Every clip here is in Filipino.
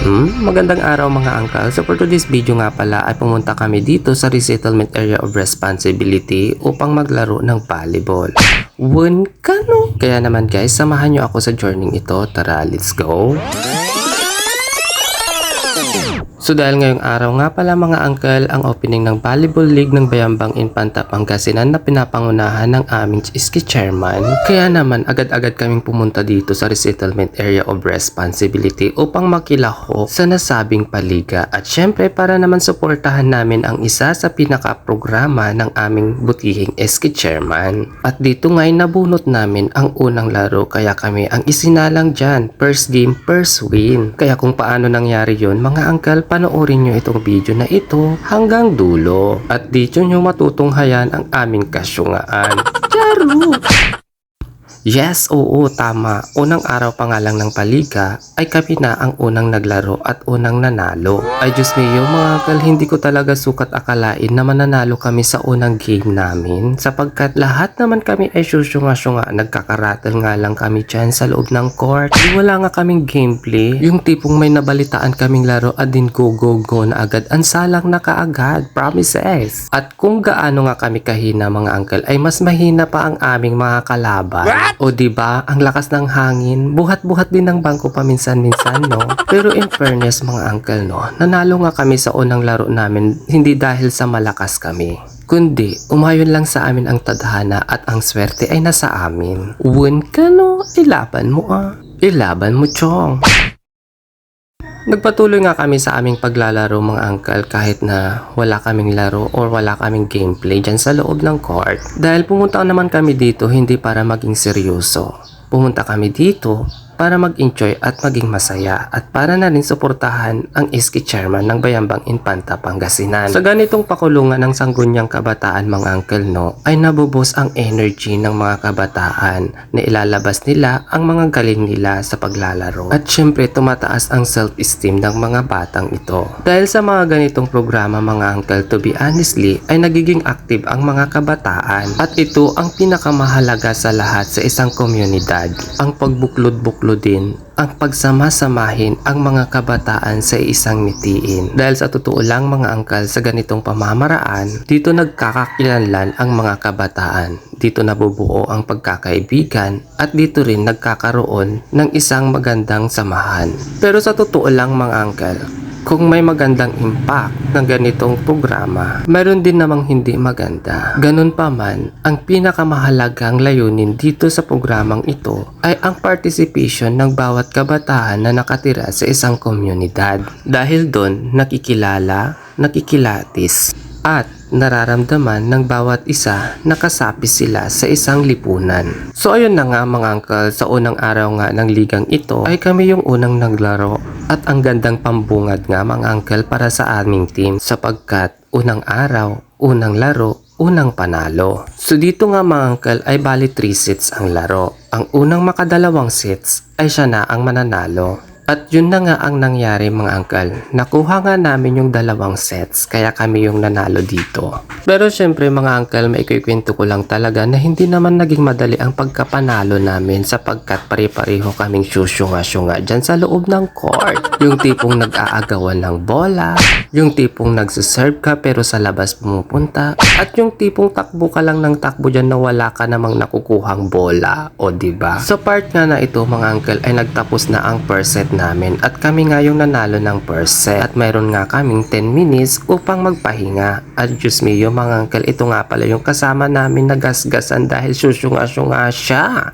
Magandang araw mga uncle. So for today's video nga pala ay pumunta kami dito sa Resettlement Area of Responsibility upang maglaro ng volleyball. Wun ka no? Kaya naman guys, samahan nyo ako sa journey ito. Tara, let's go! So dahil ngayong araw nga pala mga uncle, ang opening ng Volleyball League ng Bayambang Infanta Pangasinan na pinapangunahan ng aming ski chairman. Kaya naman agad-agad kaming pumunta dito sa Resettlement Area of Responsibility upang makilahok sa nasabing paliga. At syempre para naman suportahan namin ang isa sa pinaka-programa ng aming butihing ski chairman. At dito nga'y nabunot namin ang unang laro kaya kami ang isinalang dyan. First game, first win. Kaya kung paano nangyari yun mga uncle, panoorin nyo itong video na ito hanggang dulo at dito nyo matutunghayan ang aming kasyungaan. Charo! Yes, oo, tama. Unang araw pa nga lang ng paliga ay kami na ang unang naglaro at unang nanalo. Ay Diyos mio mga uncle, hindi ko talaga sukat akalain na mananalo kami sa unang game namin sapagkat lahat naman kami ay syusyunga-syunga. Nagkakaratel nga lang kami dyan sa loob ng court. Wala nga kaming gameplay. Yung tipong may nabalitaan kaming laro at din go na agad. Ansalang na kaagad. Promises. At kung gaano nga kami kahina mga uncle ay mas mahina pa ang aming mga kalaban. O diba, ang lakas ng hangin, buhat-buhat din ng bangko paminsan-minsan, no? Pero in fairness mga uncle, no, nanalo nga kami sa unang laro namin hindi dahil sa malakas kami. Kundi, umayon lang sa amin ang tadhana at ang swerte ay nasa amin. Win ka no, ilaban mo ah. Ilaban mo chong. Nagpatuloy nga kami sa aming paglalaro mga uncle kahit na wala kaming laro or wala kaming gameplay dyan sa loob ng court. Dahil pumunta naman kami dito hindi para maging seryoso. Pumunta kami dito para mag-enjoy at maging masaya at para na rin suportahan ang ski chairman ng Bayambang Infanta Pangasinan. Sa ganitong pakulungan ng sanggunyang kabataan mga uncle no, ay nabubos ang energy ng mga kabataan na ilalabas nila ang mga galing nila sa paglalaro. At syempre tumataas ang self-esteem ng mga batang ito. Dahil sa mga ganitong programa mga uncle, to be honestly, ay nagiging active ang mga kabataan. At ito ang pinakamahalaga sa lahat sa isang komunidad. Ang pagbuklod-buklod din ang pagsama-samahin ang mga kabataan sa isang mitiin. Dahil sa totoo lang mga angkal sa ganitong pamamaraan, dito nagkakakilanlan ang mga kabataan. Dito nabubuo ang pagkakaibigan at dito rin nagkakaroon ng isang magandang samahan. Pero sa totoo lang mga angkal, kung may magandang impact ng ganitong programa, mayroon din namang hindi maganda. Ganun pa man, ang pinakamahalagang layunin dito sa programang ito ay ang participation ng bawat kabataan na nakatira sa isang komunidad. Dahil doon, nakikilala, nakikilatis, at nararamdaman ng bawat isa na kasapi sila sa isang lipunan. So ayun na nga mga uncle, sa unang araw nga ng ligang ito ay kami yung unang naglaro at ang gandang pambungad nga mga uncle para sa aming team sapagkat unang araw, unang laro, unang panalo. So dito nga mga uncle ay bali 3 sets ang laro. Ang unang makadalawang sets ay siya na ang mananalo. At yun na nga ang nangyari mga uncle. Nakuha nga namin yung 2 sets kaya kami yung nanalo dito. Pero syempre mga uncle, may ikukwento ko lang talaga na hindi naman naging madali ang pagkapanalo namin sapagkat pare-pareho kaming syusyunga-syunga dyan sa loob ng court. Yung tipong nag-aagawan ng bola, yung tipong nagsiserve ka pero sa labas pumupunta, at yung tipong takbo ka lang ng takbo dyan na wala ka namang nakukuhang bola. O diba? Sa part nga na ito mga uncle ay nagtapos na ang first set namin at kami nga yung nanalo ng first set at mayroon nga kaming 10 minutes upang magpahinga. At Diyos mio mga uncle, ito nga pala yung kasama namin nagasgasan dahil syusyunga-syunga siya.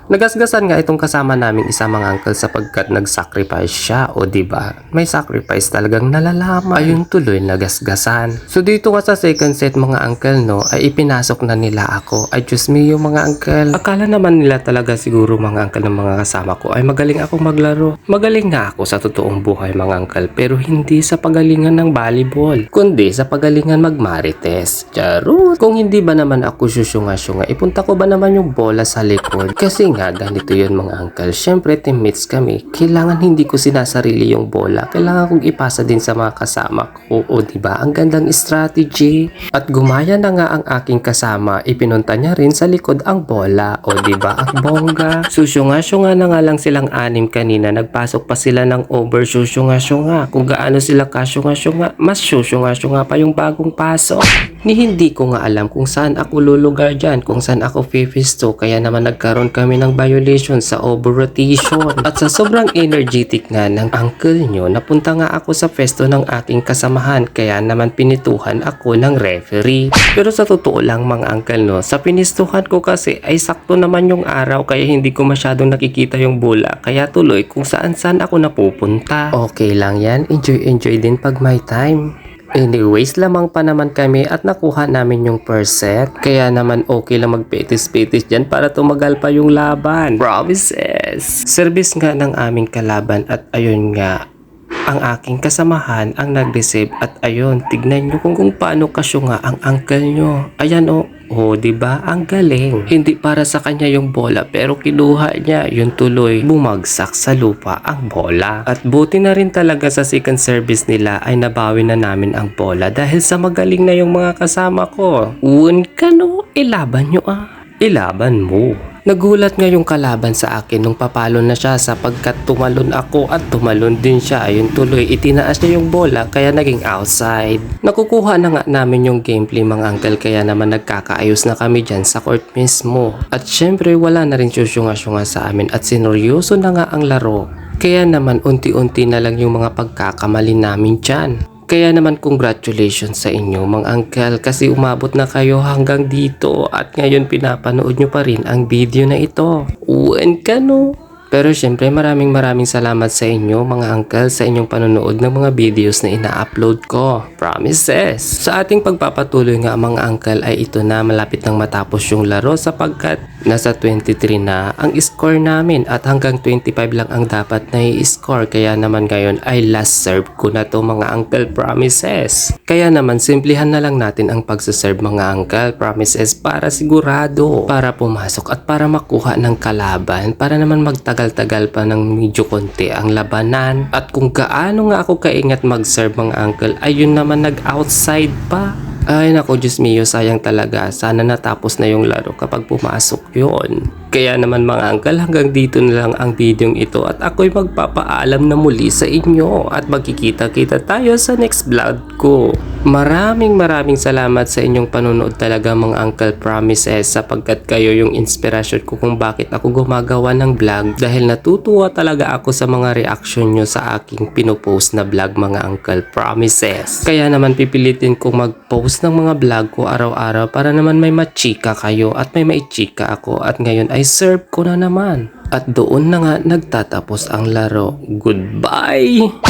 Nagasgasan nga itong kasama naming isa mga uncle sapagkat nag-sacrifice siya o diba? May sacrifice talagang nalalaman. Ayun tuloy nagasgasan. So dito nga sa second set mga uncle no ay ipinasok na nila ako. Ay Diyos mio mga uncle. Akala naman nila talaga siguro mga uncle ng mga kasama ko ay magaling akong maglaro. Magaling nga ako sa totoong buhay mga uncle pero hindi sa pagalingan ng volleyball kundi sa pagalingan magmarites. Charot! Kung hindi ba naman ako syusyunga-syunga ipunta ko ba naman yung bola sa likod? Kasi Kasi nga, ganito yun mga uncle. Siyempre, teammates kami. Kailangan hindi ko sinasarili yung bola. Kailangan kong ipasa din sa mga kasama ko. O diba? Ang gandang strategy. At gumaya na nga ang aking kasama. Ipinunta niya rin sa likod ang bola. O diba? Ang bongga. Susyunga-syunga na nga lang silang anim kanina. Nagpasok pa sila ng over susyunga-syunga. Kung gaano sila kasyunga-syunga, mas susyunga-syunga pa yung bagong pasok. Ni hindi ko nga alam kung saan ako lulugar dyan, kung saan ako fifisto, kaya naman nagkaroon kami ng violation sa over-rotation. At sa sobrang energetic nga ng uncle nyo, napunta nga ako sa festo ng aking kasamahan, kaya naman pinituhan ako ng referee. Pero sa totoo lang mga uncle no, sa pinistuhan ko kasi ay sakto naman yung araw, kaya hindi ko masyadong nakikita yung bola, kaya tuloy kung saan-saan ako napupunta. Okay lang yan, enjoy din pag may time. Anyways, lamang pa naman kami at nakuha namin yung first set. Kaya naman okay lang magpetis-petis dyan para tumagal pa yung laban. Promises! Service nga ng aming kalaban at ayun nga, ang aking kasamahan ang nag-receive at ayun, tignan nyo kung paano kasyunga ang uncle nyo. Ayan o. Oh, diba? Ang galing. Hindi para sa kanya yung bola pero kinuha niya yung tuloy. Bumagsak sa lupa ang bola. At buti na rin talaga sa second service nila ay nabawi na namin ang bola dahil sa magaling na yung mga kasama ko. Uwan ka no, ilaban nyo Ilaban mo. Nagulat nga yung kalaban sa akin nung papalo na siya sapagkat tumalon ako at tumalon din siya. Ayun tuloy, itinaas niya yung bola kaya naging outside. Nakukuha na nga namin yung gameplay mga uncle kaya naman nagkakaayos na kami dyan sa court mismo. At syempre wala na rin susyunga-syunga sa amin at sineryoso na nga ang laro. Kaya naman unti-unti na lang yung mga pagkakamali namin dyan. Kaya naman congratulations sa inyo mga uncle kasi umabot na kayo hanggang dito at ngayon pinapanood nyo pa rin ang video na ito. Uwan ka no? Pero syempre maraming salamat sa inyo mga uncle sa inyong panonood ng mga videos na ina-upload ko. Promises! Sa ating pagpapatuloy nga mga uncle ay ito na malapit nang matapos yung laro sapagkat nasa 23 na ang score namin at hanggang 25 lang ang dapat na i-score kaya naman ngayon ay last serve ko na to mga uncle promises. Kaya naman simplihan na lang natin ang pagsaserve mga uncle promises para sigurado, para pumasok at para makuha ng kalaban para naman magtagal-tagal pa ng medyo konti ang labanan. At kung gaano nga ako kaingat mag-serve mga uncle ayun naman nag-outside pa. Ay nako Diyos mio, sayang talaga. Sana natapos na yung laro kapag pumasok yon. Kaya naman mga uncle hanggang dito na lang ang videong ito at ako'y magpapaalam na muli sa inyo at magkikita-kita tayo sa next vlog ko. Maraming salamat sa inyong panonood talaga mga uncle promises sapagkat kayo yung inspirasyon ko kung bakit ako gumagawa ng vlog dahil natutuwa talaga ako sa mga reaction nyo sa aking pinopost na vlog mga uncle promises. Kaya naman pipilitin kong mag-post ng mga vlog ko araw-araw para naman may machika kayo at may maichika ako at ngayon ay serve ko na naman. At doon na nga nagtatapos ang laro. Goodbye!